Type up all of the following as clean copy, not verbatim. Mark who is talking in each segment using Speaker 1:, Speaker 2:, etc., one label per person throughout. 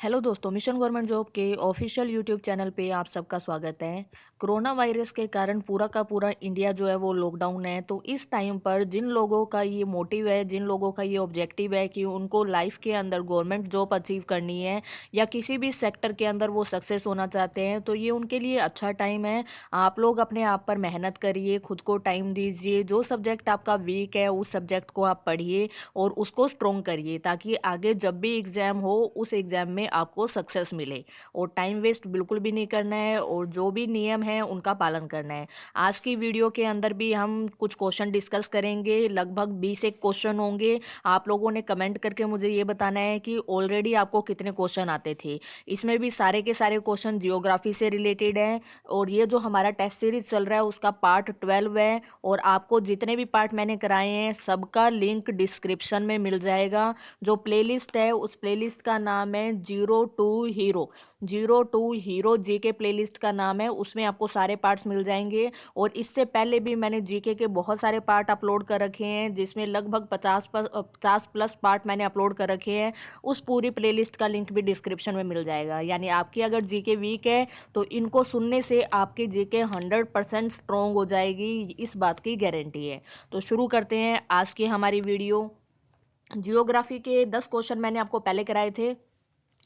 Speaker 1: Hello दोस्तों, mission government job के official YouTube channel पे आप सबका स्वागत है। कोरोना वायरस के कारण पूरा का पूरा इंडिया जो है वो लॉकडाउन है। तो इस टाइम पर जिन लोगों का ये मोटिव है, जिन लोगों का ये ऑब्जेक्टिव है कि उनको लाइफ के अंदर गवर्नमेंट जॉब अचीव करनी है या किसी भी सेक्टर के अंदर वो सक्सेस होना चाहते हैं, तो ये उनके लिए अच्छा टाइम है। आप लोग अपने आप पर मेहनत करिए, खुद को टाइम दीजिए। जो सब्जेक्ट आपका वीक है उस सब्जेक्ट को आप पढ़िए और उसको स्ट्रॉन्ग करिए, ताकि आगे जब भी एग्ज़ाम हो उस एग्ज़ाम में आपको सक्सेस मिले। और टाइम वेस्ट बिल्कुल भी नहीं करना है और जो भी नियम है उनका पालन करना है। आज की वीडियो के अंदर भी हम कुछ क्वेश्चन डिस्कस करेंगे, लगभग 20 एक क्वेश्चन होंगे। आप लोगों ने कमेंट करके मुझे ये बताना है कि ऑलरेडी आपको कितने क्वेश्चन आते थे। इसमें भी सारे के सारे क्वेश्चन जियोग्राफी से रिलेटेड हैं और ये जो हमारा टेस्ट सीरीज चल रहा है उसका पार्ट 12 है। और आपको जितने भी पार्ट मैंने कराए हैं सबका लिंक डिस्क्रिप्शन में मिल जाएगा। जो प्लेलिस्ट है उस प्लेलिस्ट का नाम है zero to hero GK playlist का नाम है। उसमें आपको सारे पार्ट्स मिल जाएंगे। और इससे पहले भी मैंने जीके के बहुत सारे पार्ट अपलोड कर रखे हैं, जिसमें लगभग 50 प्लस पार्ट मैंने अपलोड कर रखे हैं। उस पूरी प्लेलिस्ट का लिंक भी डिस्क्रिप्शन में मिल जाएगा। यानी आपकी अगर जीके वीक है तो इनको सुनने से आपकी जीके 100% स्ट्रॉन्ग हो जाएगी, इस बात की गारंटी है। तो शुरू करते हैं आज की हमारी वीडियो। जियोग्राफी के 10 क्वेश्चन मैंने आपको पहले कराए थे,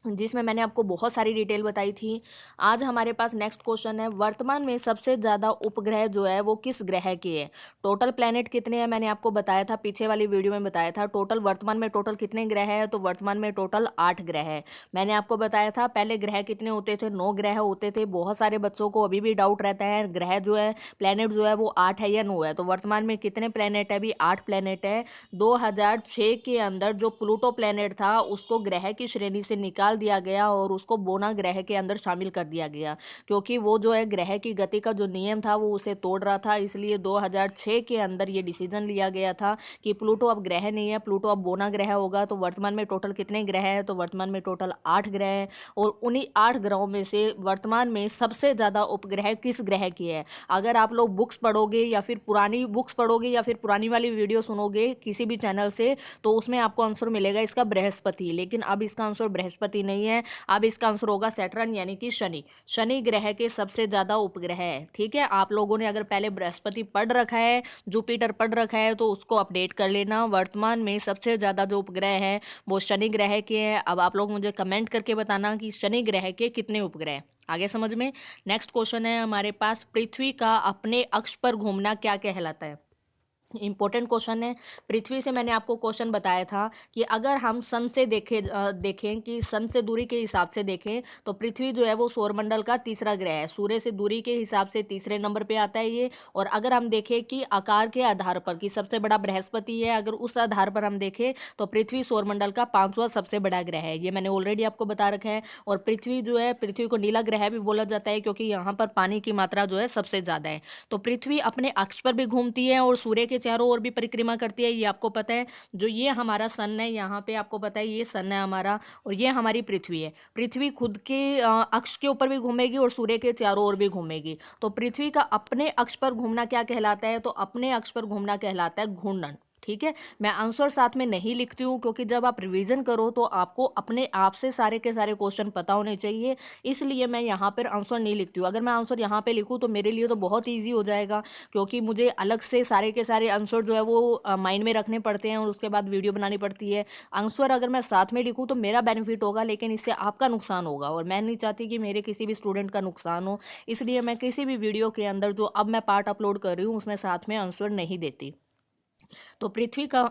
Speaker 1: जिसमें मैंने आपको बहुत सारी डिटेल बताई थी। आज हमारे पास नेक्स्ट क्वेश्चन है, वर्तमान में सबसे ज़्यादा उपग्रह जो है वो किस ग्रह के है। टोटल प्लैनेट कितने हैं मैंने आपको बताया था, पीछे वाली वीडियो में बताया था। टोटल वर्तमान में टोटल कितने ग्रह हैं, तो वर्तमान में टोटल 8 ग्रह है। मैंने आपको बताया था पहले ग्रह कितने होते थे, 9 ग्रह होते थे। बहुत सारे बच्चों को अभी भी डाउट रहता है ग्रह जो है, प्लैनेट जो है वो 8 है या 9 है। तो वर्तमान में कितने प्लैनेट है, अभी 8 प्लैनेट है। 2006 के अंदर जो प्लूटो प्लैनेट था उसको ग्रह की श्रेणी से निकाल दिया गया और उसको बोना ग्रह के अंदर शामिल कर दिया गया, क्योंकि वो जो है ग्रह की गति का जो नियम था वो उसे तोड़ रहा था। इसलिए 2006 के अंदर ये डिसीजन लिया गया था कि प्लूटो अब ग्रह नहीं है, प्लूटो अब बोना ग्रह होगा। तो वर्तमान में टोटल कितने ग्रह हैं, तो वर्तमान में टोटल 8 ग्रह हैं। और उन्हीं 8 ग्रहों में से वर्तमान में सबसे ज़्यादा उपग्रह किस ग्रह की है। अगर आप लोग बुक्स पढ़ोगे या फिर पुरानी बुक्स पढ़ोगे या फिर पुरानी वाली वीडियो सुनोगे किसी भी चैनल से, तो उसमें आपको आंसर मिलेगा इसका बृहस्पति। लेकिन अब इसका आंसर बृहस्पति नहीं है, अब इसका आंसर होगा सैटर्न यानी कि शनि। शनि ग्रह के सबसे ज्यादा उपग्रह है। ठीक है, आप लोगों ने अगर पहले बृहस्पति पढ़ रखा है, जुपिटर पढ़ रखा है, तो उसको अपडेट कर लेना। वर्तमान में सबसे ज्यादा जो उपग्रह है वो शनि ग्रह के हैं। अब आप लोग मुझे कमेंट करके बताना कि शनि ग्रह के कितने उपग्रह हैं। आगे समझ में। नेक्स्ट क्वेश्चन है हमारे पास, पृथ्वी का अपने अक्ष पर घूमना क्या कहलाता है। इंपॉर्टेंट क्वेश्चन है। पृथ्वी से मैंने आपको क्वेश्चन बताया था कि अगर हम सन से देखें कि सन से दूरी के हिसाब से देखें तो पृथ्वी जो है वो सौरमंडल का तीसरा ग्रह है। सूर्य से दूरी के हिसाब से तीसरे नंबर पे आता है ये। और अगर हम देखें कि आकार के आधार पर कि सबसे बड़ा बृहस्पति है, अगर उस आधार पर हम देखें तो पृथ्वी सौरमंडल का 5वां सबसे बड़ा ग्रह है। ये मैंने ऑलरेडी आपको बता रखा है। और पृथ्वी जो है, पृथ्वी को नीला ग्रह भी बोला जाता है, क्योंकि यहाँ पर पानी की मात्रा जो है सबसे ज़्यादा है। तो पृथ्वी अपने अक्ष पर भी घूमती है और सूर्य के चारों ओर भी परिक्रमा करती है, ये आपको पता है। जो ये हमारा सन है, यहाँ पे आपको पता है ये सन है हमारा, और ये हमारी पृथ्वी है। पृथ्वी खुद के अक्ष के ऊपर भी घूमेगी और सूर्य के चारों ओर भी घूमेगी। तो पृथ्वी का अपने अक्ष पर घूमना क्या कहलाता है, तो अपने अक्ष पर घूमना कहलाता है घूर्णन। ठीक है, मैं आंसर साथ में नहीं लिखती हूँ, क्योंकि जब आप रिवीजन करो तो आपको अपने आप से सारे के सारे क्वेश्चन पता होने चाहिए। इसलिए मैं यहाँ पर आंसर नहीं लिखती हूँ। अगर मैं आंसर यहाँ पे लिखूँ तो मेरे लिए तो बहुत ईजी हो जाएगा, क्योंकि मुझे अलग से सारे के सारे आंसर जो है वो माइंड में रखने पड़ते हैं और उसके बाद वीडियो बनानी पड़ती है। आंसर अगर मैं साथ में लिखूँ तो मेरा बेनिफिट होगा, लेकिन इससे आपका नुकसान होगा और मैं नहीं चाहती कि मेरे किसी भी स्टूडेंट का नुकसान हो। इसलिए मैं किसी भी वीडियो के अंदर जो अब मैं पार्ट अपलोड कर रही हूँ उसमें साथ में आंसर नहीं देती। तो पृथ्वी का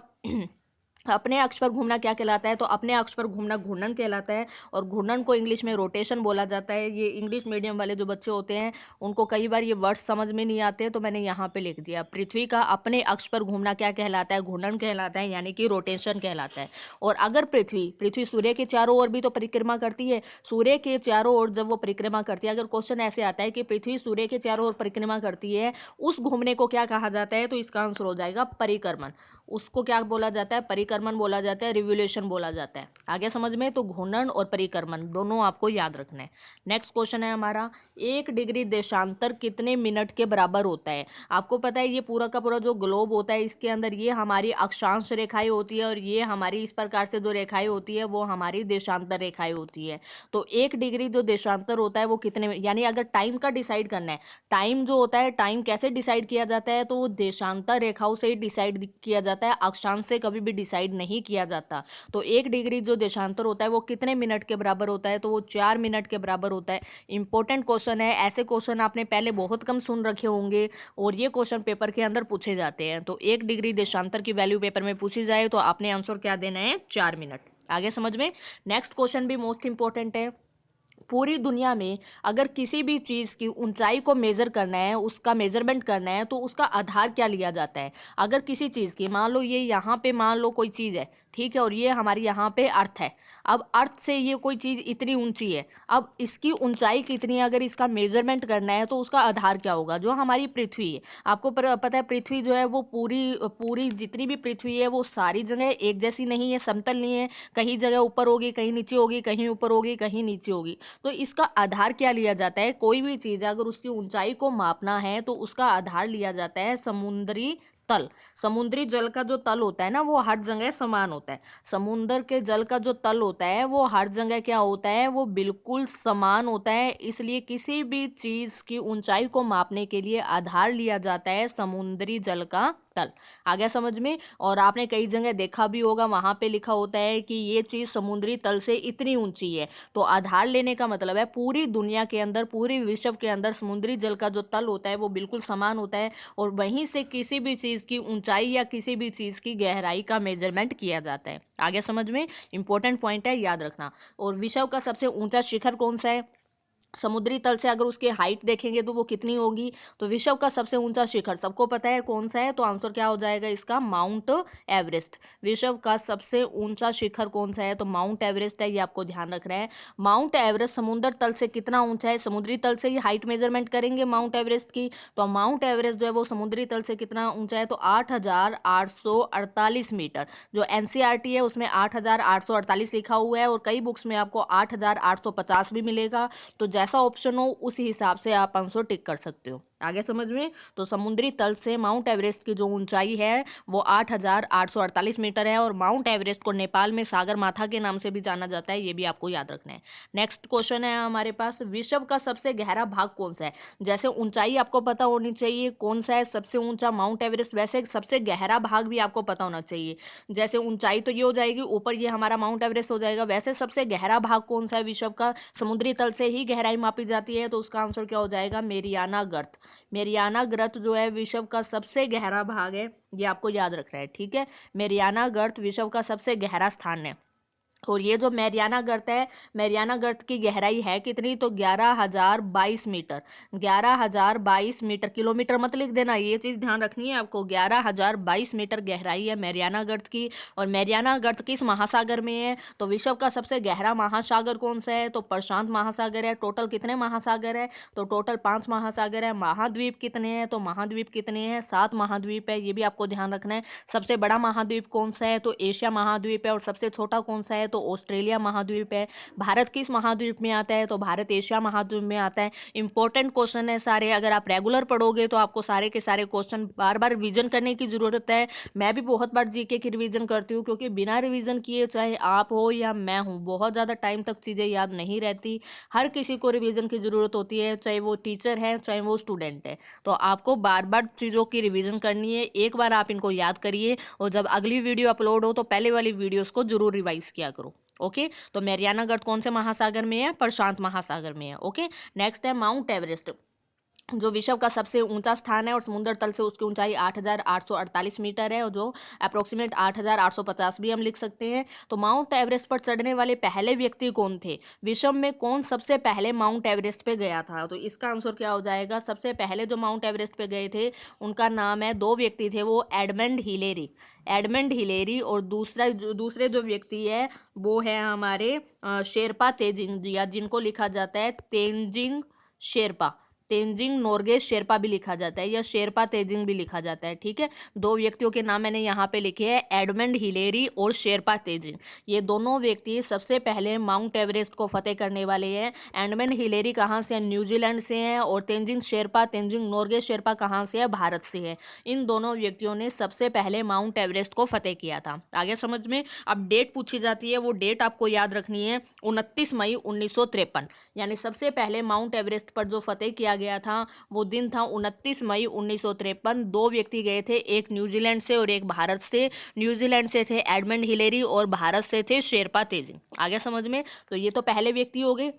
Speaker 1: अपने अक्ष पर घूमना क्या कहलाता है, तो अपने अक्ष पर घूमना घूर्णन कहलाता है। और घूर्णन को इंग्लिश में रोटेशन बोला जाता है। ये इंग्लिश मीडियम वाले जो बच्चे होते हैं उनको कई बार ये वर्ड्स समझ में नहीं आते, तो मैंने यहाँ पे लिख दिया। पृथ्वी का अपने अक्ष पर घूमना क्या कहलाता है, घूर्णन कहलाता है, यानी कि रोटेशन कहलाता है। और अगर पृथ्वी पृथ्वी सूर्य के चारों ओर भी तो परिक्रमा करती है। सूर्य के चारों ओर जब वो परिक्रमा करती है, अगर क्वेश्चन ऐसे आता है कि पृथ्वी सूर्य के चारों ओर परिक्रमा करती है, उस घूमने को क्या कहा जाता है, तो इसका आंसर हो जाएगा परिक्रमण। उसको क्या बोला जाता है, परिक्रमण बोला जाता है, रिवोल्यूशन बोला जाता है। आगे समझ में, तो घूर्णन और परिक्रमण दोनों आपको याद रखना है। नेक्स्ट क्वेश्चन है हमारा, 1 डिग्री देशांतर कितने मिनट के बराबर होता है। आपको पता है ये पूरा का पूरा जो ग्लोब होता है इसके अंदर ये हमारी अक्षांश रेखाएं होती है और ये हमारी इस प्रकार से जो रेखाएं होती है वो हमारी देशांतर रेखाएं होती है। तो 1 डिग्री जो देशांतर होता है वो कितने, यानी अगर टाइम का डिसाइड करना है, टाइम जो होता है, टाइम कैसे डिसाइड किया जाता है, तो वो देशांतर रेखाओं से ही डिसाइड किया जाता है, अक्षांश से कभी भी डिसाइड नहीं किया जाता। तो 1 डिग्री जो देशांतर होता है वो कितने मिनट के बराबर होता है, तो वो 4 मिनट के बराबर होता है। इंपॉर्टेंट क्वेश्चन है, ऐसे क्वेश्चन आपने पहले बहुत कम सुन रखे होंगे और ये क्वेश्चन पेपर के अंदर पूछे जाते हैं। तो 1 डिग्री देशांतर की वैल्यू पेपर में पूछी जाए तो आपने आंसर क्या देना है, 4 मिनट। आगे समझ में। नेक्स्ट क्वेश्चन भी मोस्ट इंपॉर्टेंट है, पूरी दुनिया में अगर किसी भी चीज़ की ऊंचाई को मेज़र करना है, उसका मेज़रमेंट करना है, तो उसका आधार क्या लिया जाता है। अगर किसी चीज़ की, मान लो ये यहाँ पे, मान लो कोई चीज़ है, ठीक है, और ये हमारी यहाँ पे अर्थ है। अब अर्थ से ये कोई चीज़ इतनी ऊंची है, अब इसकी ऊंचाई कितनी है, अगर इसका मेज़रमेंट करना है तो उसका आधार क्या होगा, जो हमारी पृथ्वी है। आपको पता है पृथ्वी जो है वो पूरी पूरी जितनी भी पृथ्वी है वो सारी जगह एक जैसी नहीं है, समतल नहीं है, कहीं जगह ऊपर होगी, कहीं नीचे होगी, कहीं ऊपर होगी, कहीं नीचे होगी। तो इसका आधार क्या लिया जाता है, कोई भी चीज़ अगर उसकी ऊंचाई को मापना है तो उसका आधार लिया जाता है समुद्री तल। समुद्री जल का जो तल होता है ना वो हर जगह समान होता है। समुद्र के जल का जो तल होता है वो हर जगह क्या होता है, वो बिल्कुल समान होता है। इसलिए किसी भी चीज़ की ऊंचाई को मापने के लिए आधार लिया जाता है समुद्री जल का तल। आ गया समझ में। और आपने कई जगह देखा भी होगा, वहां पे लिखा होता है कि ये चीज़ समुद्री तल से इतनी ऊंची है। तो आधार लेने का मतलब है पूरी दुनिया के अंदर, पूरी विश्व के अंदर समुद्री जल का जो तल होता है वो बिल्कुल समान होता है और वहीं से किसी भी चीज़ की ऊंचाई या किसी भी चीज़ की गहराई का मेजरमेंट किया जाता है। आगे समझ में, इंपॉर्टेंट पॉइंट है, याद रखना। और विश्व का सबसे ऊंचा शिखर कौन सा है, समुद्री तल से अगर उसकी हाइट देखेंगे तो वो कितनी होगी, तो विश्व का सबसे ऊंचा शिखर सबको पता है कौन सा है, तो आंसर क्या हो जाएगा इसका, माउंट एवरेस्ट। विश्व का सबसे ऊंचा शिखर कौन सा है, तो माउंट एवरेस्ट है, ये आपको ध्यान रखना है। माउंट एवरेस्ट समुद्र तल से कितना ऊंचा है, समुद्री तल से ही हाइट मेजरमेंट करेंगे माउंट एवरेस्ट की, तो माउंट एवरेस्ट जो है वो समुद्री तल से कितना ऊंचा है, तो 8,848 मीटर। जो एनसीईआरटी है उसमें 8,848 लिखा हुआ है और कई बुक्स में आपको 8,850 भी मिलेगा। तो जैसा ऑप्शन हो उस हिसाब से आप आंसर टिक कर सकते हो। आगे समझ में। तो समुद्री तल से माउंट एवरेस्ट की जो ऊंचाई है वो 8,848 मीटर है और माउंट एवरेस्ट को नेपाल में सागर माथा के नाम से भी जाना जाता है, ये भी आपको याद रखना है। नेक्स्ट क्वेश्चन है हमारे पास, विश्व का सबसे गहरा भाग कौन सा है। जैसे ऊंचाई आपको पता होनी चाहिए कौन सा है सबसे ऊंचा माउंट एवरेस्ट, वैसे सबसे गहरा भाग भी आपको पता होना चाहिए। जैसे ऊंचाई तो ये हो जाएगी, ऊपर ये हमारा माउंट एवरेस्ट हो जाएगा, वैसे सबसे गहरा भाग कौन सा है विश्व का, समुद्री तल से ही गहराई मापी जाती है, तो उसका आंसर क्या हो जाएगा, मेरियाना गर्त। मेरियाना गर्त जो है विश्व का सबसे गहरा भाग है, ये आपको याद रखना है, ठीक है। मेरियाना गर्त विश्व का सबसे गहरा स्थान है। और ये जो मैरियाना गर्त है, मैरियाना गर्त की गहराई है कितनी, तो 11,022 मीटर। 11,022 मीटर, किलोमीटर मत लिख देना, ये चीज़ ध्यान रखनी है आपको। 11,022 मीटर गहराई है मैरियाना गर्त की। और मैरियाना गर्त किस महासागर में है, तो विश्व का सबसे गहरा महासागर कौन सा है, तो प्रशांत महासागर है। टोटल कितने महासागर है, तो टोटल 5 महासागर है। महाद्वीप कितने हैं, तो महाद्वीप कितने हैं, 7 महाद्वीप है, ये भी आपको ध्यान रखना है। सबसे बड़ा महाद्वीप कौन सा है, तो एशिया महाद्वीप है। और सबसे छोटा कौन सा है, तो ऑस्ट्रेलिया महाद्वीप है। भारत किस महाद्वीप में आता है, तो भारत एशिया महाद्वीप में आता है। इंपॉर्टेंट क्वेश्चन है सारे, अगर आप रेगुलर पढ़ोगे तो आपको सारे के सारे क्वेश्चन बार बार रिवीजन करने की जरूरत है। मैं भी बहुत बार जीके की रिवीजन करती हूँ क्योंकि बिना रिवीजन किए, चाहे आप हो या मैं हूँ, बहुत ज़्यादा टाइम तक चीज़ें याद नहीं रहती। हर किसी को रिवीजन की ज़रूरत होती है, चाहे वो टीचर है चाहे वो स्टूडेंट है। तो आपको बार बार चीज़ों की रिवीजन करनी है, एक बार आप इनको याद करिए और जब अगली वीडियो अपलोड हो तो पहले वाली वीडियोस को जरूर रिवाइज किया करो। ओके। तो मैरियाना गर्त कौन से महासागर में है, प्रशांत महासागर में है। ओके। नेक्स्ट है माउंट एवरेस्ट, जो विश्व का सबसे ऊंचा स्थान है और समुद्र तल से उसकी ऊंचाई 8,848 मीटर है और जो अप्रोक्सीमेट 8,850 भी हम लिख सकते हैं। तो माउंट एवरेस्ट पर चढ़ने वाले पहले व्यक्ति कौन थे, विश्व में कौन सबसे पहले माउंट एवरेस्ट पे गया था, तो इसका आंसर क्या हो जाएगा, सबसे पहले जो माउंट एवरेस्ट पे गए थे उनका नाम है, 2 व्यक्ति थे वो, एडमंड हिलेरी। एडमंड हिलेरी और दूसरे जो व्यक्ति है वो है हमारे शेरपा तेजिंग, या जिनको लिखा जाता है तेंजिंग शेरपा। तेंजिंग नोरगे शेरपा भी लिखा जाता है या शेरपा तेजिंग भी लिखा जाता है, ठीक है। दो व्यक्तियों के नाम मैंने यहाँ पे लिखे हैं, एडमंड हिलेरी और शेरपा तेजिंग। ये दोनों व्यक्ति सबसे पहले माउंट एवरेस्ट को फतेह करने वाले हैं। एडमंड हिलेरी कहाँ से हैं? न्यूजीलैंड से हैं। और तेंजिंग शेरपा, तेंजिंग नोरगे शेरपा कहाँ से है? भारत से है। इन दोनों व्यक्तियों ने सबसे पहले माउंट एवरेस्ट को फतेह किया था। आगे समझ में। अब डेट पूछी जाती है, वो डेट आपको याद रखनी है, 29 मई 1953। यानी सबसे पहले माउंट एवरेस्ट पर जो फतेह किया गया था वो दिन था 29 मई 1953। दो व्यक्ति गए थे, एक न्यूजीलैंड से और एक भारत से। न्यूजीलैंड से थे एडमंड हिलेरी और भारत से थे शेरपा तेजिंग। आगे समझ में। तो ये तो पहले व्यक्ति हो गए।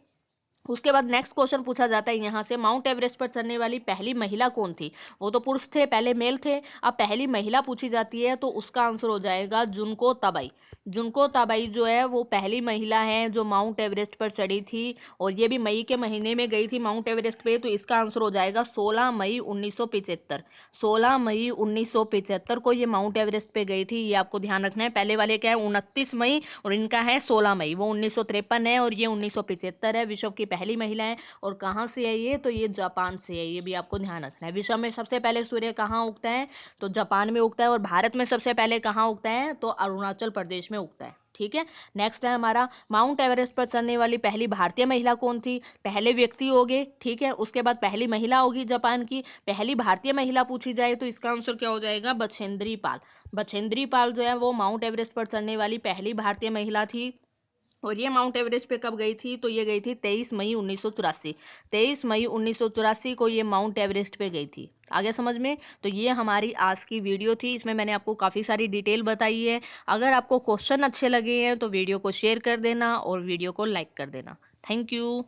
Speaker 1: उसके बाद नेक्स्ट क्वेश्चन पूछा जाता है यहाँ से, माउंट एवरेस्ट पर चढ़ने वाली पहली महिला कौन थी? वो तो पुरुष थे, पहले मेल थे। अब पहली महिला पूछी जाती है तो उसका आंसर हो जाएगा जुनको ताबाई। जुनको ताबाई जो है वो पहली महिला है जो माउंट एवरेस्ट पर चढ़ी थी, और ये भी मई के महीने में गई थी माउंट एवरेस्ट पे। तो इसका आंसर हो जाएगा 16 मई 1975। 16 मई 1975 को ये माउंट एवरेस्ट पे गई थी। ये आपको ध्यान रखना है। पहले वाले क्या है 29 मई और इनका है 16 मई। वो 1953 है और ये 1975 है। विश्व की पहली महिला है। और कहाँ से है ये? तो ये जापान से है। ये भी आपको ध्यान रखना है। विश्व में सबसे पहले सूर्य कहाँ उगता है? तो जापान में उगता है। और भारत में सबसे पहले कहाँ उगता है? तो अरुणाचल प्रदेश में उगता है, ठीक है। नेक्स्ट है हमारा, माउंट एवरेस्ट पर चढ़ने वाली पहली भारतीय महिला कौन थी? पहले व्यक्ति हो गए, ठीक है। उसके बाद पहली महिला होगी जापान की। पहली भारतीय महिला पूछी जाए तो इसका आंसर क्या हो जाएगा? बछेंद्री पाल। बछेंद्री पाल जो है वो माउंट एवरेस्ट पर चढ़ने वाली पहली भारतीय महिला थी। और ये माउंट एवरेस्ट पे कब गई थी? तो ये गई थी 23 मई 1984। 23 मई 1984 को ये माउंट एवरेस्ट पे गई थी। आगे समझ में। तो ये हमारी आज की वीडियो थी। इसमें मैंने आपको काफ़ी सारी डिटेल बताई है। अगर आपको क्वेश्चन अच्छे लगे हैं तो वीडियो को शेयर कर देना और वीडियो को लाइक कर देना। Thank you.